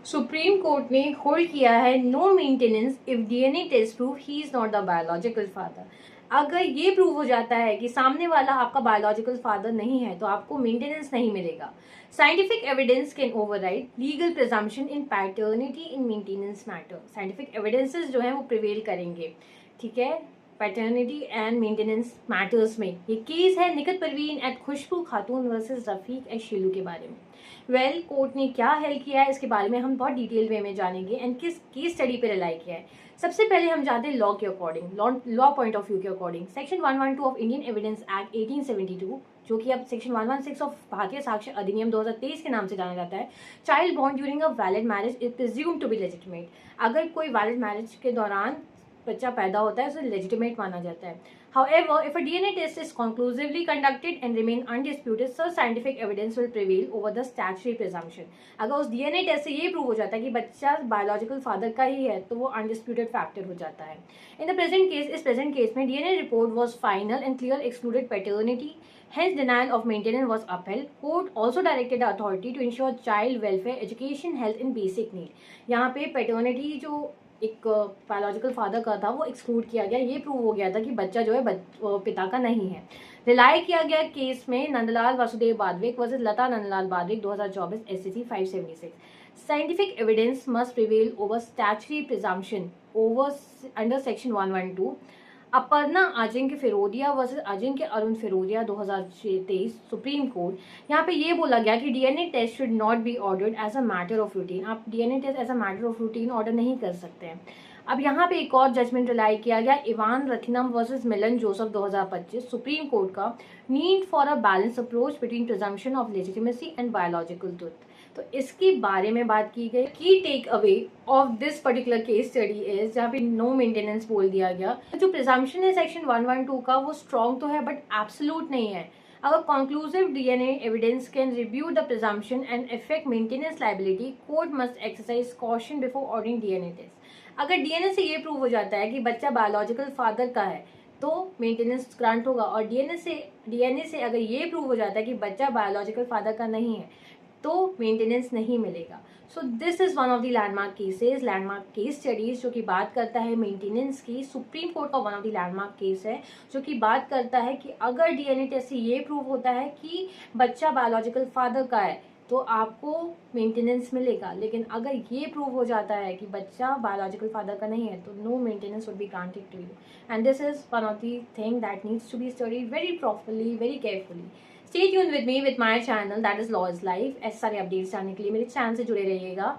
Supreme court ने hold किया है no maintenance if DNA test prove he is not the biological father. अगर ये प्रूव हो जाता है कि सामने वाला आपका बायोलॉजिकल फादर नहीं है तो आपको मेंटेनेंस नहीं मिलेगा। Scientific evidence can override legal presumption in paternity in maintenance matter. Scientific evidences जो है वो प्रिवेल करेंगे, ठीक है, पैटर्निटी एंड मेंटेनेंस मैटर्स में। ये केस है निकत परवीन एट खुशबू खातून वर्सेस रफीक एट शीलू के बारे में। कोर्ट ने क्या हेल्प किया है इसके बारे में हम बहुत डिटेल वे में जानेंगे एंड किस केस स्टडी पे रिलाई किया है। सबसे पहले हम जाते हैं लॉ के according, law point of view के according. Section 112 of Indian Evidence Act 1872, जो कि अब सेक्शन 116 ऑफ भारतीय साक्ष्य अधिनियम 2023 के नाम से जाना जाता है, child born during a valid marriage is presumed to be legitimate. अगर कोई वैलिड मैरिज के दौरान बच्चा पैदा होता है उसे लेजिटिमेट माना जाता है। However, if a DNA test is conclusively conducted and remain undisputed, such scientific evidence will prevail over the statutory presumption. अगर उस DNA टेस्ट से ये प्रूव हो जाता है कि बच्चा बायोलॉजिकल फादर का ही है तो वो अनडिस्प्यूटेड फैक्टर हो जाता है। इन द प्रेजेंट केस, इस प्रेजेंट केस में DNA report was final and clear excluded paternity, hence denial of maintenance was upheld. Court also directed the authority to ensure child welfare, education, health and basic need. यहाँ पे paternity जो एक biological father का था वो exclude किया गया। ये प्रूव हो गया था कि बच्चा जो है पिता का नहीं है। रिलाई किया गया केस में Nandlal Vasudev Badwaik versus Lata Nandlal Badwaik 2024 SCC 576। Scientific evidence must prevail over statutory presumption over under section 112। Aparna Ajinkya Firodia versus Ajinkya Arun Firodia 2023 Supreme Court. यहाँ पे ये बोला गया कि DNA test should not be ordered as a matter of routine. आप DNA test as a matter of routine order नहीं कर सकते हैं। अब यहाँ पे एक और जजमेंट रिलाई किया गया, Ivan Rathinam versus Milan Joseph 2025 Supreme Court का, need for a balance approach between presumption of legitimacy and biological truth. तो इसके बारे में बात की गई। Key take away of this particular case study is, जहाँ पे नो मेंटेनेंस बोल दिया गया। जो प्रिजम्पशन है सेक्शन 112 का वो स्ट्रॉन्ग तो है बट एब्सोल्यूट नहीं है। अगर conclusive DNA evidence can review the presumption and effect maintenance liability, court must exercise caution before ordering DNA test. अगर डीएनए से ये प्रूव हो जाता है कि बच्चा बायोलॉजिकल फादर का है तो मेंटेनेंस ग्रांट होगा, और डीएनए से अगर ये प्रूव हो जाता है कि बच्चा बायोलॉजिकल फादर का नहीं है तो मेंटेनेंस नहीं मिलेगा। So this is one of the landmark cases, landmark case studies जो कि बात करता है मेंटेनेंस की। सुप्रीम कोर्ट का one of the landmark case है जो कि बात करता है कि अगर डीएनए टेस्ट से ये प्रूव होता है कि बच्चा बायोलॉजिकल फादर का है तो आपको मेंटेनेंस मिलेगा, लेकिन अगर ये प्रूव हो जाता है कि बच्चा बायोलॉजिकल फादर का नहीं है तो no maintenance would be granted to you. And this is one of the thing that needs to be studied very properly, very carefully. Stay tuned with me with my channel that is Law is Life। ऐसे सारे updates जानने के लिए मेरे channel से जुड़े रहिएगा।